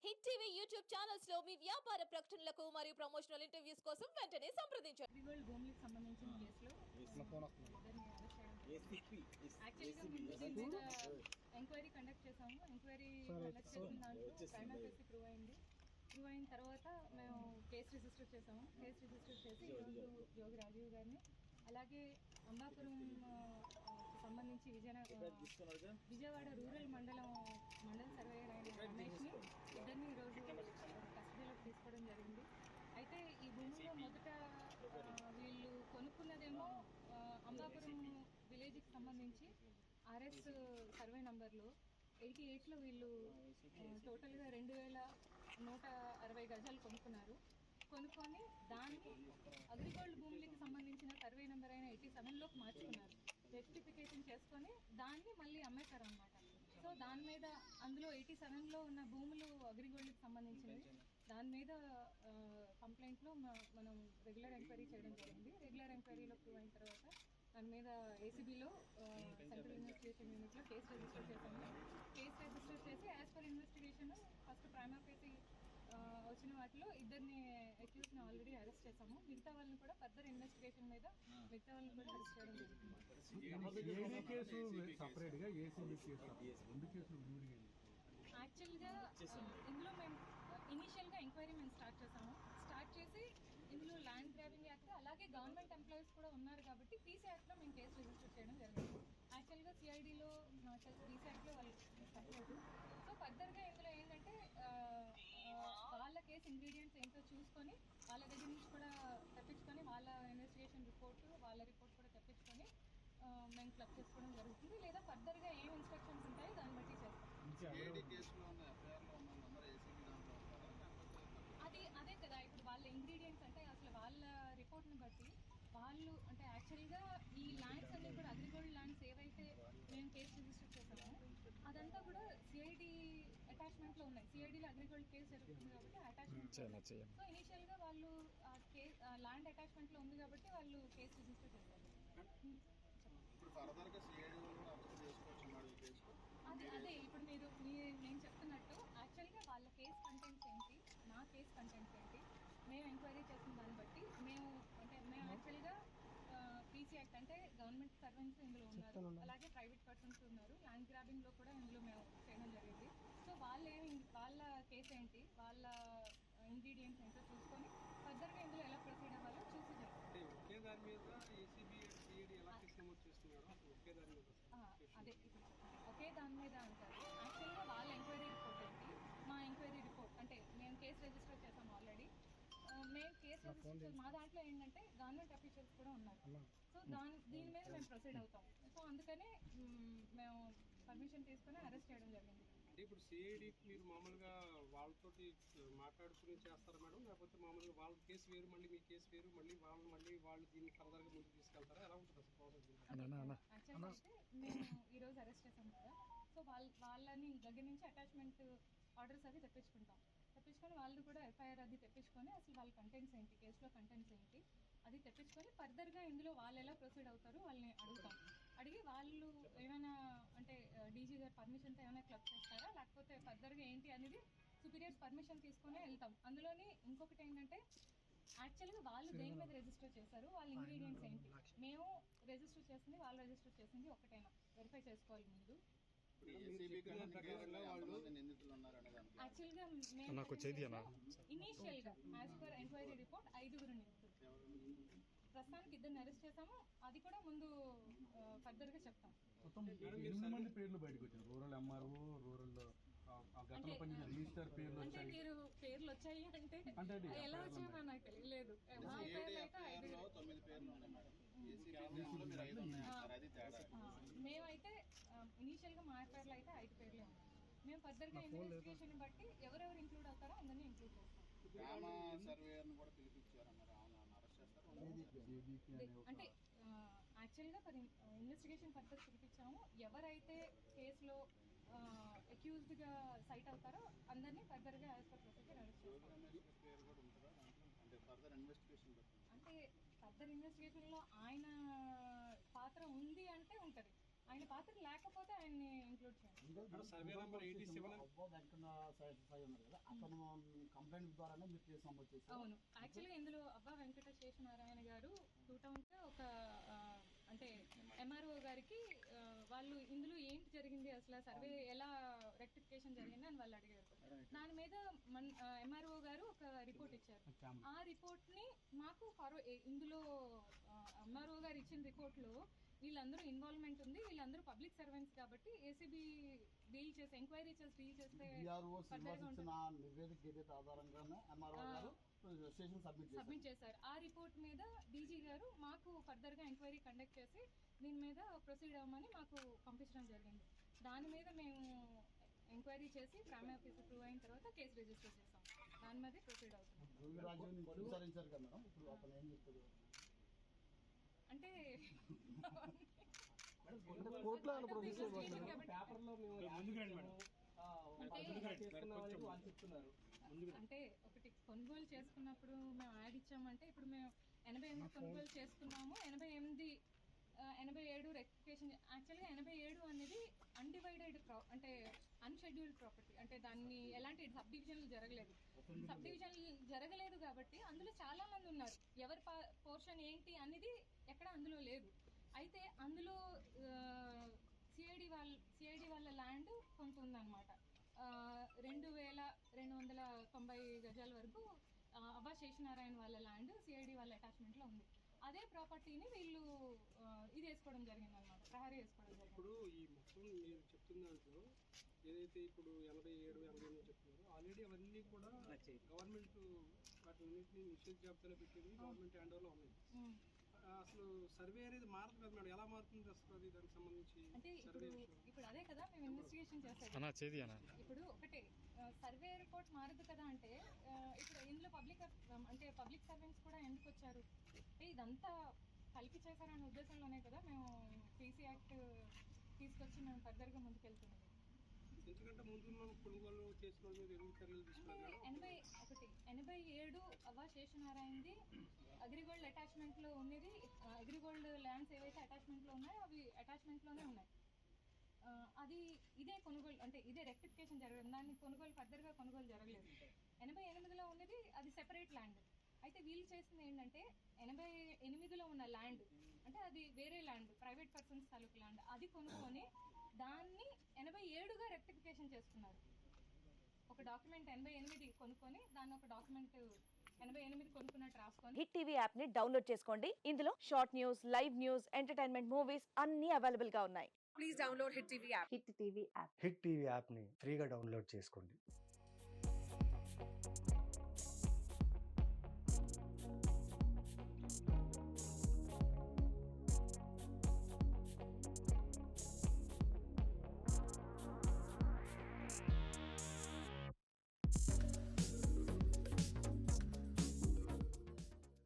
Hit TV YouTube channels లో మీ వ్యాపార ప్రకటనలకు మరియు ప్రమోషనల్ ఇంటర్వ్యూస్ కోసం వెంటనే సంప్రదించండి. అగ్రిగోల్డ్ భూములకు సంబంధించిన కేసులో ఎంక్వైరీ కండక్ట్ చేసాము. ఎంక్వైరీ కండక్ట్ చేసిన దాంట్లో ప్రైమరీ కేసు ప్రూవ్ అయిన తర్వాత మేము కేసు రిజిస్టర్ చేసాము. కేసు రిజిస్టర్ చేసి ఈరోజు యోగి రాజీవ్ గారిని, అలాగే అంబాపురం సంబంధించి విజయవాడ రూరల్ మండల సర్వేయర్ అయిన రమేష్ని ఇద్దరిని ఈరోజు కస్టడీలోకి తీసుకోవడం జరిగింది. అయితే ఈ భూమిలో మొదట వీళ్ళు కొనుక్కున్నదేమో అంబాపురం విలేజ్కి సంబంధించి ఆర్ఎస్ సర్వే నంబర్లో 88లో వీళ్ళు టోటల్గా 2160 గజాలు కొనుక్కొని దాన్ని అగ్రిగోల్డ్ భూములకి సంబంధించిన సర్వే నెంబర్ అయిన 87లోకి మార్చుకున్నారు. రెక్టిఫికేషన్ చేసుకొని దాన్ని మళ్ళీ అమ్మేశారు అనమాట. సో దాని మీద అందులో 87లో ఉన్న భూములు అగ్రిగోల్డ్కి సంబంధించినవి. దాని మీద కంప్లైంట్లో మనం రెగ్యులర్ ఎంక్వైరీ చేయడం జరిగింది. రెగ్యులర్ ఎంక్వైరీలో ప్రూవ్ అయిన తర్వాత దాని మీద ఏసీబీలో సెంట్రల్ ఇన్వెస్టిగేషన్ యూనిట్లో కేసు రిజిస్టర్ చేశాము. కేసు రిజిస్టర్ చేసి as per investigation first primary case వచ్చిన వాటిలో ఇద్దరిని అక్యూజ్ని ఆల్రెడీ అరెస్ట్ చేసాము. మిగతా వాళ్ళని కూడా ఫర్దర్ ఇన్వెస్టిగేషన్ మీద మిగతా వాళ్ళని కూడా అరెస్ట్ చేయడం జరుగుతుంది. యాక్చువల్గా ఇందులో మేము ఇనీషియల్గా ఎంక్వైరీ మేము స్టార్ట్ చేసి ఇందులో ల్యాండ్ గ్రాబింగ్ యాక్ట్ అలాగే గవర్నమెంట్ ఎంప్లాయీస్ కూడా ఉన్నారు కాబట్టి పీసీ యాక్ట్లో మేము కేసు రిజిస్టర్ చేయడం జరిగింది. యాక్చువల్గా సిఐడిలో పీసీ యాక్ట్లో వాళ్ళు చెప్పలేదు. సో ఫర్దర్గా ఇందులో ఏంటంటే వాళ్ళ కేసు ఇంగ్రీడియంట్స్ ఏంటో చూసుకొని వాళ్ళ దగ్గర నుంచి కూడా తెప్పించుకొని వాళ్ళ ఇన్వెస్టిగేషన్ వాళ్ళ రిపోర్ట్ కూడా తెప్పించుకొని మేము క్లబ్ చేసుకోవడం జరుగుతుంది. లేదా ఫర్దర్గా ఏం ఇన్స్ట్రక్షన్స్ ఉంటాయో దాన్ని బట్టి చేస్తాం. అదే కదా ఇప్పుడు వాళ్ళ ఇంగ్రీడియంట్స్ అంటే అసలు వాళ్ళ రిపోర్ట్ని బట్టి వాళ్ళు అంటే యాక్చువల్గా ఈ ల్యాండ్స్ అన్ని కూడా అగ్రిగోల్డ్ ల్యాండ్స్ ఏవైతే మేము కేసు రిజిస్టర్ చేసామో అదంతా కూడా సిఐడి అటాచ్మెంట్లో ఉన్నాయి. సిఐడిలో అగ్రిగోల్డ్ కేసు జరుగుతుంది కాబట్టి అటాచ్మెంట్. సో ఇనీషియల్గా వాళ్ళు ల్యాండ్ అటాచ్మెంట్లో ఉంది కాబట్టి వాళ్ళు కేసు రిజిస్టర్ చేశారు. అదే ఇప్పుడు నేను చెప్తున్నట్టు యాక్చువల్గా వాళ్ళ కేసు కంటెంట్స్ ఏంటి, నా కేసు కంటెంట్స్ ఏంటి, మేము ఎంక్వైరీ చేసిన దాన్ని బట్టి మేము యాక్చువల్గా పీసీ యాక్ట్ అంటే గవర్నమెంట్ సర్వెంట్స్ ఇందులో ఉన్నారు, అలాగే ప్రైవేట్ పర్సన్స్ ఉన్నారు. ల్యాండ్ గ్రాబింగ్లో కూడా ఇందులో మేము చేయడం జరిగింది. సో వాళ్ళ కేసు ఏంటి, వాళ్ళ ఇంగ్రీడియంట్స్ ఏంటో చూసుకొని ఫర్దర్గా ఇందులో ఎలా ప్రొసీడ్ అవ్వాలో చూసి అదే ఒకే దాని మీద అంటారు. యాక్చువల్గా వాళ్ళ ఎంక్వైరీ రిపోర్ట్ ఏంటి, మా ఎంక్వైరీ రిపోర్ట్ అంటే మేము కేసు రిజిస్టర్ చేసాం ఆల్రెడీ. మేము కేసు రిజిస్టర్ మా దాంట్లో ఏంటంటే గవర్నమెంట్ అఫీషియల్స్ కూడా ఉన్నారు. సో దీని మీద మేము ప్రొసీడ్ అవుతాం. సో అందుకనే మేము పర్మిషన్ తీసుకొని అరెస్ట్ చేయడం జరిగింది. అంటే ఇప్పుడు సిఐడికి మీరు మామూలుగా వాళ్ళతోటి మాట్లాడుకుని చేస్తారా మేడం, లేకపోతే మామూలుగా వాళ్ళ కేసు వేరు మళ్ళీ మీ కేసు వేరు వాళ్ళు దీన్ని ఫర్దర్గా ముందుకు తీసుకెళ్తారా, ఎలా ఉంటుంది అసలు ప్రాసెస్? యాక్చువల్గా అయితే మేము ఈరోజు అరెస్ట్ చేసాం కదా, సో వాళ్ళని దగ్గర నుంచి అటాచ్మెంట్ ఆర్డర్స్ అవి తెప్పించుకొని వాళ్ళు కూడా ఎఫ్ఐఆర్ అది తెప్పించుకొని అసలు వాళ్ళ కంటెంట్స్ ఏంటి, కేసులో కంటెంట్స్ ఏంటి అది తెప్పించుకొని ఫర్దర్గా ఇందులో వాళ్ళు ఎలా ప్రొసీడ్ అవుతారో వాళ్ళని అడిగి వాళ్ళు ఏమైనా అంటే డీజీ గారు పర్మిషన్తో ఏమైనా క్లబ్ చేస్తారా లేకపోతే ఫర్దర్గా ఏంటి అనేది సుపీరియర్స్ పర్మిషన్ తీసుకునే వెళ్తాం. అందులోని ఇంకొకటి ఏంటంటే యాక్చువల్గా వాళ్ళు దేని మీద రిజిస్టర్ చేశారు, వాళ్ళ ఇంగ్రీడియంట్స్ ఏంటి, మేము రిజిస్టర్ చేసింది వాళ్ళు రిజిస్టర్ చేసింది ఒకటైనా వెరిఫై చేసుకోవాలి ముందు. యాక్చువల్గా ఇనీషియల్ గా యాజ్ పర్ ఎంక్వైరీ రిపోర్ట్ 5 నిందితులు, ప్రస్తుతానికి 2 అరెస్ట్ చేసాము. అది కూడా ముందు ఫర్దర్ గా చెప్తాం. పేర్లు బయటకు వచ్చారు, రూరల్ ఎంఆర్ఓ, రూరల్ అంటే మీరు పేర్లు వచ్చాయి అంటే ఎలా వచ్చాయో నాకు తెలియలేదు. మేమైతే ఇనీషియల్ గా మా ఎఫ్ఐఆర్లో అయితే 5 పేర్లే ఉన్నాయి. మేము ఫర్దర్ గా ఇన్వెస్టిగేషన్ బట్టి ఎవరెవరు ఇంక్లూడ్ అవుతారో అందరినీ ఇంక్లూడ్ చేస్తాం. అంటే యాక్చువల్గా ఇన్వెస్టిగేషన్ పర్పస్ పిలిపించాము. ఎవరైతే కేసులో అక్యూజ్డ్ గా సైట్ అవుతారో అందరినీ ఫర్దర్ గా యాజ్ పర్ ప్రొసీజర్ అరెస్ట్ చేస్తాం. అంటే ఫర్దర్ ఇన్వెస్టిగేషన్ లో ఆయన పాత్ర ఉంది అంటే ఉంటది, ఆయన పాత్ర లేకపోతే ఆయన్ని ఇంక్లూడ్ చేయాలి. కంప్లైంట్ ద్వారానే మీరు కేసు నమోదు చేశారు. అవును, యాక్చువల్గా ఇందులో అబ్బా వెంకట శేషనారాయణ గారు 2000 ఒక అంటే ఎంఆర్ఓ గారికి వాళ్ళు ఇందులో ఏంటి జరిగింది, అసలు సర్వే ఎలా రెక్టిఫికేషన్ జరిగింది అని వాళ్ళు అడిగారు. దాని మీద ఎంఆర్ఓ గారు ఒక రిపోర్ట్ ఇచ్చారు. ఆ రిపోర్ట్ని మాకు ఇందులో ఎంఆర్ఓ గారు ఇచ్చిన రిపోర్ట్లో వీళ్ళందరూ ఇన్వాల్వ్మెంట్ ఉంది, వీళ్ళందరూ పబ్లిక్ సర్వెంట్స్ కాబట్టి ఏసీబీ డీల్ చేసి ఎంక్వైరీ చేసి డీల్ చేస్తే నివేదిక ఏదైతే ఆధారంగానే ఎంఆర్ఓ గారు స్టేషన్ సబ్మిట్ చేశారు. ఆ రిపోర్ట్ మీద డీజీ గారు మాకు ఫర్దర్గా ఎంక్వైరీ కండక్ట్ చేసి దీని మీద ప్రొసీడ్ అవ్వమని మాకు పంపించడం జరిగింది. దాని మీద మేము ఎంక్వైరీ చేసి ప్రైమ్ ఆఫీసర్ ప్రూవ్ అయిన తర్వాత కేసు రిజిస్టర్ చేసాం. దాని మీద ప్రొసీడ్ అవుతున్నాం. అంటే అంటే ఒకటి కొనుగోలు చేసుకున్నప్పుడు మేము యాడ్ ఇచ్చామంటే ఇప్పుడు మేము 88 కొనుగోలు చేసుకున్నాము. 87 రెక్టిఫికేషన్. యాక్చువల్గా 87 అనేది అన్డివైడెడ్ అంటే అన్షెడ్యూల్డ్ ప్రాపర్టీ, అంటే దాన్ని ఎలాంటి సబ్ డివిజన్లు జరగలేదు కాబట్టి అందులో చాలా మంది ఉన్నారు. ఎవరి పోర్షన్ ఏంటి అనేది ఎక్కడ అందులో లేదు. అయితే అందులో సిఐడి వాళ్ళ ల్యాండ్ కొంత ఉందన్నమాట. 2290 గజాల వరకు అబ్బా శేషనారాయణ వాళ్ళ ల్యాండ్ సిఐడి వాళ్ళ అటాచ్మెంట్లో ఉంది. అదే ప్రాపర్టీని వీళ్ళు ఇది వేసుకోవడం జరిగింది అనమాట, ప్రహరీ వేసుకోవడం జరిగింది. ఇప్పుడు ఈ మొత్తం మీరు చెప్తున్న దాంట్లో ఏదైతే ఇప్పుడు 87, 88 చెప్తున్నారో ఆల్రెడీ అవన్నీ కూడా గవర్నమెంట్ వాటిన్నింటినీ నిషేధ జాబితాలో పెట్టింది, గవర్నమెంట్ హ్యాండ్ ఓవర్లో ఉన్నాయి. అసలు సర్వే అనేది మారదు కదా మేడం, ఎలా మారుతుంది అసలు అది దానికి సంబంధించి? అంటే ఇప్పుడు అదే కదా మేము ఇన్వెస్టిగేషన్ చేస్తాం. ఇప్పుడు ఒకటే సర్వే రిపోర్ట్ మారదు కదా అంటే ఇప్పుడు ఇందులో పబ్లిక్ సర్వెంట్స్ కూడా ఎందుకు వచ్చారు అంటే ఇదంతా కలిపి చేశారనే ఉద్దేశంలోనే కదా మేము పీసీ యాక్ట్ తీసుకొచ్చి మేము ఫర్దర్గా ముందుకెళ్తున్నాం. ఎందుకంటే ముందు మనం కొనుగోలు చేసిన మీద ఎందుకు చర్యలు తీసుకున్నారు? 87 అవ్వా శేషనారాయణది అగ్రిగోల్డ్ అటాచ్మెంట్లో ఉన్నది. అగ్రిగోల్డ్ ల్యాండ్స్ ఏవైతే అటాచ్మెంట్లో ఉన్నాయో అవి అటాచ్మెంట్లోనే ఉన్నాయి. అది ఇదే కొనుగోలు అంటే ఇదే రెక్టిఫికేషన్ జరగదు, దాన్ని ఫర్దర్గా కొనుగోలు జరగలేదు. 88లో ఉన్నది అది సెపరేట్ ల్యాండ్. అయితే వీళ్ళు చేసింది ఏంటంటే 88లో ఉన్న ల్యాండ్ అంటే అది వేరే ల్యాండ్, ప్రైవేట్ పర్సన్స్ తాలూకు ల్యాండ్, అది కొనుక్కొని దాన్ని 87గా రెక్టిఫికేషన్ చేసుకున్నారు. ఒక డాక్యుమెంట్ 88 కొనుక్కొని దాన్ని ఒక డాక్యుమెంట్ 88 కొనుక్కున్నట్టు రాసుకొని హిట్ టీవీ యాప్ ని డౌన్లోడ్ చేసుకోండి. ఇందులో short news, live news, entertainment movies అన్ని అవైలబుల్ గా ఉన్నాయి. Please download hit TV app. Hit TV యాప్ని ఫ్రీగా డౌన్లోడ్ చేసుకోండి.